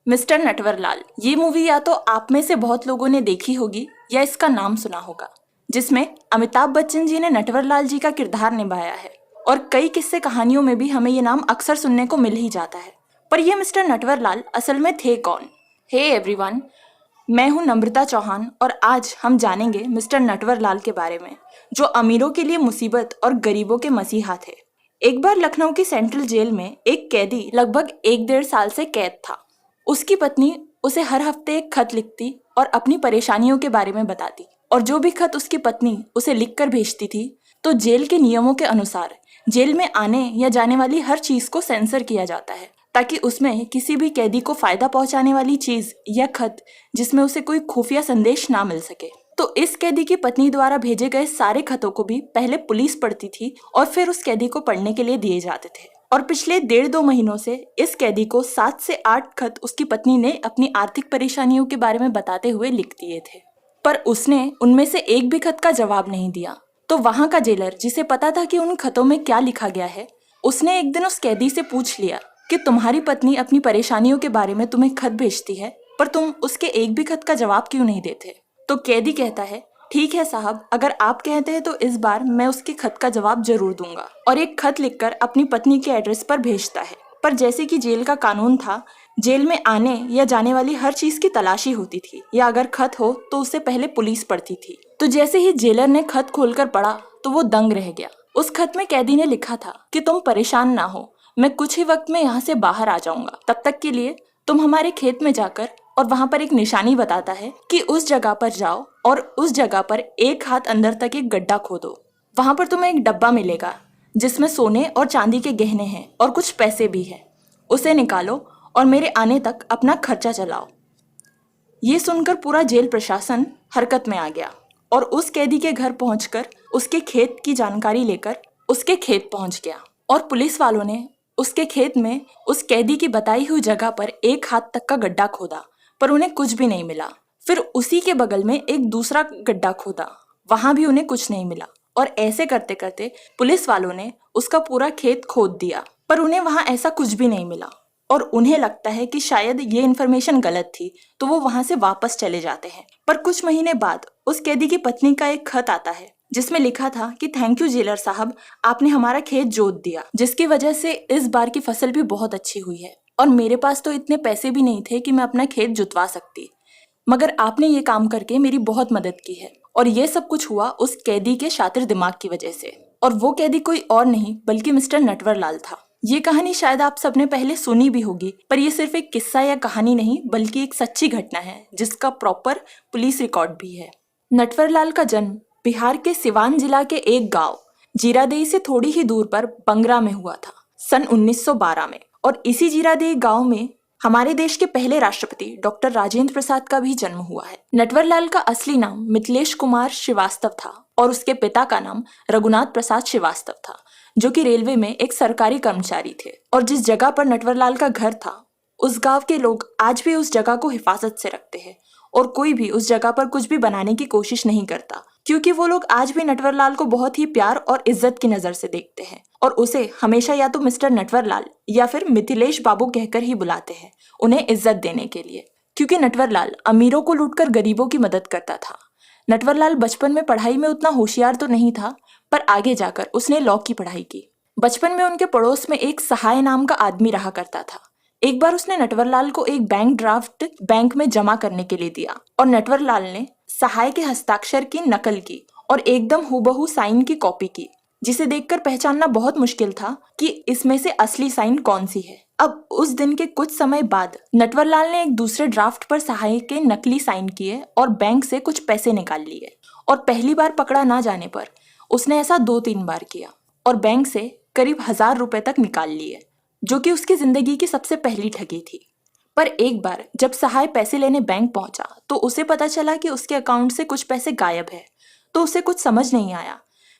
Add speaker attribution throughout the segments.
Speaker 1: Mister Natwarlal, ये movie या तो आप में से बहुत लोगों ने देखी होगी या इसका नाम सुना होगा, जिसमें अमिताभ बच्चन जी ने नटवरलाल जी का किरदार निभाया है। और कई किस्से कहानियों में भी हमें ये नाम अक्सर सुनने को मिल ही जाता है। पर ये मिस्टर नटवरलाल असल में थे कौन? हे एवरीवन, मैं हूं नम्रता चौहान और आज हम जानेंगे मिस्टर नटवरलाल के बारे में, जो अमीरों के लिए मुसीबत और गरीबों के मसीहा थे। एक बार लखनऊ की सेंट्रल जेल में एक कैदी लगभग 1-1.5 साल से कैद था। उसकी पत्नी उसे हर हफ्ते एक खत लिखती और अपनी परेशानियों के बारे में बताती, और जो भी खत उसकी पत्नी उसे लिखकर भेजती थी, तो जेल के नियमों के अनुसार जेल में आने या जाने वाली हर चीज को सेंसर किया जाता है, ताकि उसमें किसी भी कैदी को फायदा पहुंचाने वाली चीज या खत जिसमें उसे कोई खुफिया संदेश ना मिल सके। तो इस कैदी की पत्नी द्वारा भेजे गए सारे खतों को भी पहले पुलिस पढ़ती थी और फिर उस कैदी को पढ़ने के लिए दिए जाते थे। और पिछले 1.5-2 महीनों से इस कैदी को 7 से 8 खत उसकी पत्नी ने अपनी आर्थिक परेशानियों के बारे में बताते हुए लिख दिए थे, पर उसने उनमें से एक भी खत का जवाब नहीं दिया। तो वहां का जेलर, जिसे पता था कि उन खतों में क्या लिखा गया है, उसने एक दिन उस कैदी से पूछ लिया कि तुम्हारी पत्नी अपनी परेशानियों के बारे में तुम्हें खत भेजती है, पर तुम उसके एक भी खत का जवाब क्यों नहीं देते? तो कैदी कहता है, ठीक है साहब, अगर आप कहते हैं तो इस बार मैं उसके खत का जवाब जरूर दूंगा। और एक खत लिखकर अपनी पत्नी के एड्रेस पर भेजता है। पर जैसे कि जेल का कानून था, जेल में आने या जाने वाली हर चीज की तलाशी होती थी, या अगर खत हो तो उसे पहले पुलिस पढ़ती थी। तो जैसे ही जेलर ने खत खोलकर पढ़ा तो वो दंग रह गया। उस खत में कैदी ने लिखा था कि तुम परेशान ना हो, मैं कुछ ही वक्त में यहाँ से बाहर आ जाऊंगा, तब तक के लिए तुम हमारे खेत में जाकर, और वहां पर एक निशानी बताता है कि उस जगह पर जाओ और उस जगह पर 1 हाथ अंदर तक एक गड्ढा खोदो। वहां पर तुम्हें एक डब्बा मिलेगा जिसमें सोने और चांदी के गहने हैं और कुछ पैसे भी हैं। उसे निकालो और मेरे आने तक अपना खर्चा चलाओ। ये सुनकर पूरा जेल प्रशासन हरकत में आ गया और उस कैदी के घर पहुंचकर उसके खेत की जानकारी लेकर उसके खेत पहुंच गया। और पुलिस वालों ने उसके खेत में उस कैदी की बताई हुई जगह पर 1 हाथ तक का गड्ढा खोदा, पर उन्हें कुछ भी नहीं मिला। फिर उसी के बगल में एक दूसरा गड्ढा खोदा, वहां भी उन्हें कुछ नहीं मिला। और ऐसे करते करते पुलिस वालों ने उसका पूरा खेत खोद दिया, पर उन्हें वहां ऐसा कुछ भी नहीं मिला। और उन्हें लगता है कि शायद ये इन्फॉर्मेशन गलत थी, तो वो वहां से वापस चले जाते हैं। पर कुछ महीने बाद उस कैदी की पत्नी का एक खत आता है जिसमें लिखा था कि थैंक यू जेलर साहब, आपने हमारा खेत जोत दिया, जिसकी वजह से इस बार की फसल भी बहुत अच्छी हुई है। और मेरे पास तो इतने पैसे भी नहीं थे कि मैं अपना खेत जुतवा सकती, मगर आपने ये काम करके मेरी बहुत मदद की है। और ये सब कुछ हुआ उस कैदी के शातिर दिमाग की वजह से। और वो कैदी कोई और नहीं बल्कि मिस्टर नटवरलाल था। ये कहानी शायद आप सबने पहले सुनी भी होगी, पर ये सिर्फ एक किस्सा या कहानी नहीं बल्कि एक सच्ची घटना है जिसका प्रॉपर पुलिस रिकॉर्ड भी है। नटवरलाल का जन्म बिहार के सिवान जिला के एक गांव जीरादेई से थोड़ी ही दूर पर बंगरा में हुआ था सन 1912 में। और इसी जीरादेई गांव में हमारे देश के पहले राष्ट्रपति डॉक्टर राजेंद्र प्रसाद का भी जन्म हुआ है। नटवरलाल का असली नाम मिथिलेश कुमार श्रीवास्तव था और उसके पिता का नाम रघुनाथ प्रसाद श्रीवास्तव था, जो कि रेलवे में एक सरकारी कर्मचारी थे। और जिस जगह पर नटवरलाल का घर था, उस गांव के लोग आज भी उस जगह को हिफाजत से रखते हैं और कोई भी उस जगह पर कुछ भी बनाने की कोशिश नहीं करता, क्योंकि वो लोग आज भी नटवरलाल को बहुत ही प्यार और इज्जत की नजर से देखते हैं और उसे हमेशा या तो मिस्टर नटवरलाल या फिर मिथिलेश बाबू कहकर ही बुलाते हैं, उन्हें इज्जत देने के लिए। क्योंकि नटवरलाल अमीरों को लूटकर गरीबों की मदद करता था। नटवरलाल बचपन में पढ़ाई में उतना होशियार तो नहीं था, पर आगे जाकर उसने लॉ की पढ़ाई की। बचपन में उनके पड़ोस में एक सहाय नाम का आदमी रहा करता था। एक बार उसने नटवरलाल को एक बैंक ड्राफ्ट बैंक में जमा करने के लिए दिया और नटवरलाल ने सहाय के हस्ताक्षर की नकल की और एकदम हूबहू साइन की कॉपी की, जिसे देखकर पहचानना बहुत मुश्किल था कि इसमें से असली साइन कौन सी है। अब उस दिन के कुछ समय बाद नटवरलाल ने एक दूसरे ड्राफ्ट पर सहाय के नकली साइन किए और बैंक से कुछ पैसे निकाल लिए। और पहली बार पकड़ा ना जाने पर उसने ऐसा 2-3 बार किया और बैंक से करीब 1000 रुपए तक निकाल लिए, जो कि उसकी जिंदगी की सबसे पहली ठगी थी। पर एक बार जब सहाय पैसे लेने बैंक पहुंचा तो उसे पता चला कि उसके अकाउंट से कुछ पैसे गायब है। तो उसे कुछ समझ नहीं आया।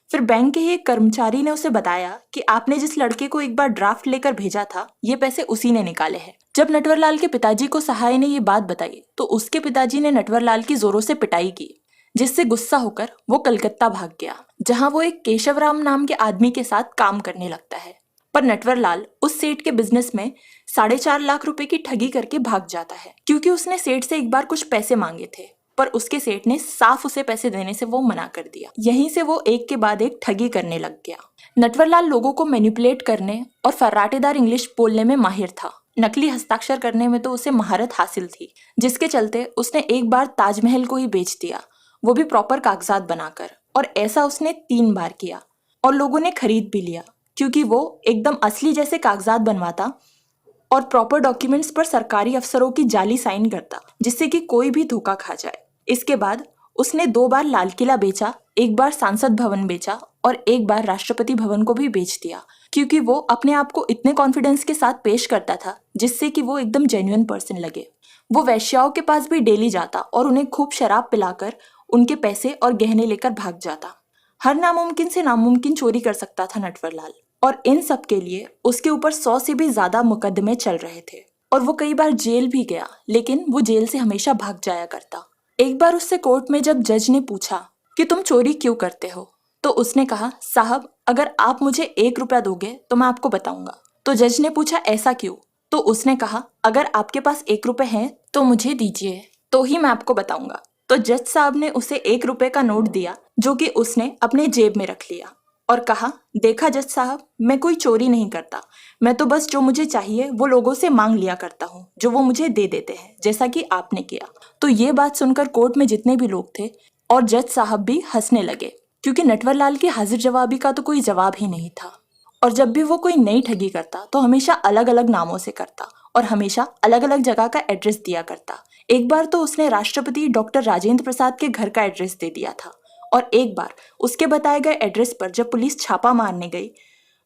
Speaker 1: फिर बैंक के ही एक कर्मचारी ने उसे बताया कि आपने जिस लड़के को एक बार ड्राफ्ट लेकर भेजा था, ये पैसे उसी ने निकाले हैं। जब नटवरलाल के पिताजी को सहाय ने ये बात बताई तो उसके पिताजी ने नटवरलाल की जोरों से पिटाई की, जिससे गुस्सा होकर वो कलकत्ता भाग गया, जहां वो एक केशवराम नाम के आदमी के साथ काम करने लगता है। पर नटवरलाल उस सेठ के बिजनेस में 4.5 लाख रुपए की ठगी करके भाग जाता है, क्योंकि उसने सेठ से एक बार कुछ पैसे मांगे थे, पर उसके सेठ ने साफ उसे पैसे देने से वो मना कर दिया। यहीं से वो एक के बाद एक ठगी करने लग गया। नटवरलाल लोगों को मैनिपुलेट करने और फर्राटेदार इंग्लिश बोलने में माहिर था। नकली हस्ताक्षर करने में तो उसे महारत हासिल थी, जिसके चलते उसने एक बार ताजमहल को ही बेच दिया, वो भी प्रॉपर कागजात बनाकर। और ऐसा उसने 3 बार किया और लोगों ने खरीद भी लिया, क्योंकि वो एकदम असली जैसे कागजात बनवाता और प्रॉपर डॉक्यूमेंट्स पर सरकारी अफसरों की जाली साइन करता, जिससे कि कोई भी धोखा खा जाए। इसके बाद उसने 2 बार लाल किला बेचा, एक बार संसद भवन बेचा और एक बार राष्ट्रपति भवन को भी बेच दिया, क्योंकि वो अपने आप को इतने कॉन्फिडेंस के साथ पेश करता था जिससे कि वो एकदम जेन्युइन पर्सन लगे। वो वैश्याओं के पास भी डेली जाता और उन्हें खूब शराब पिलाकर उनके पैसे और गहने लेकर भाग जाता। हर नामुमकिन से नामुमकिन चोरी कर सकता था नटवरलाल, और इन सब के लिए उसके ऊपर 100 से भी ज्यादा मुकदमे चल रहे थे और वो कई बार जेल भी गया, लेकिन वो जेल से हमेशा भाग जाया करता। एक बार उससे कोर्ट में जब जज ने पूछा कि तुम चोरी क्यों करते हो, तो उसने कहा, साहब अगर आप मुझे 1 रुपया दोगे तो मैं आपको बताऊंगा। तो जज ने पूछा, ऐसा क्यों? तो उसने कहा, अगर आपके पास 1 रुपए है तो मुझे दीजिए, तो ही मैं आपको बताऊंगा। तो जज साहब ने उसे 1 रुपए का नोट दिया, जो कि उसने अपने जेब में रख लिया और कहा, देखा जज साहब, मैं कोई चोरी नहीं करता, मैं तो बस जो मुझे चाहिए वो लोगों से मांग लिया करता हूँ, जो वो मुझे दे देते हैं, जैसा कि आपने किया। तो ये बात सुनकर कोर्ट में जितने भी लोग थे और जज साहब भी हंसने लगे, क्योंकि नटवरलाल की हाजिर जवाबी का तो कोई जवाब ही नहीं था। और जब भी वो कोई नई ठगी करता तो हमेशा अलग अलग नामों से करता और हमेशा अलग अलग जगह का एड्रेस दिया करता। एक बार तो उसने राष्ट्रपति डॉक्टर राजेंद्र प्रसाद के घर का एड्रेस दे दिया था, और एक बार उसके बताए गए एड्रेस पर जब पुलिस छापा मारने गई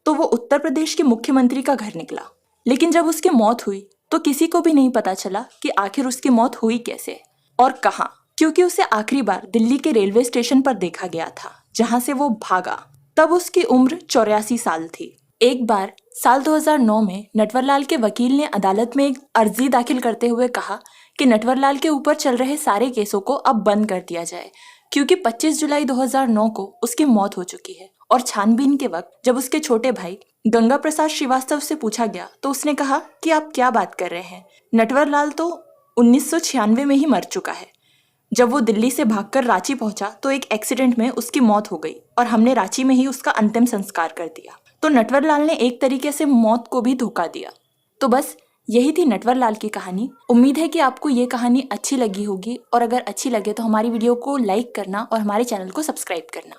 Speaker 1: तो वो उत्तर प्रदेश के मुख्यमंत्री का घर निकला। लेकिन जब उसकी मौत हुई तो किसी को भी नहीं पता चला कि आखिर उसकी मौत हुई कैसे और कहाँ, क्योंकि उसे आखिरी बार दिल्ली के रेलवे स्टेशन पर देखा गया था, जहां से वो भागा। तब उसकी उम्र 84 साल थी। एक बार साल 2009 में नटवरलाल के वकील ने अदालत में एक अर्जी दाखिल करते हुए कहा कि नटवरलाल के ऊपर चल रहे सारे केसों को अब बंद कर दिया जाए, क्योंकि 25 जुलाई 2009 को उसकी मौत हो चुकी है। और छानबीन के वक्त जब उसके छोटे भाई गंगा प्रसाद श्रीवास्तव से पूछा गया तो उसने कहा कि आप क्या बात कर रहे हैं, नटवरलाल तो 1996 में ही मर चुका है। जब वो दिल्ली से भागकर रांची पहुंचा तो एक एक्सीडेंट में उसकी मौत हो गई और हमने रांची में ही उसका अंतिम संस्कार कर दिया। तो नटवरलाल ने एक तरीके से मौत को भी धोखा दिया। तो बस यही थी नटवरलाल की कहानी। उम्मीद है कि आपको ये कहानी अच्छी लगी होगी, और अगर अच्छी लगे तो हमारी वीडियो को लाइक करना और हमारे चैनल को सब्सक्राइब करना।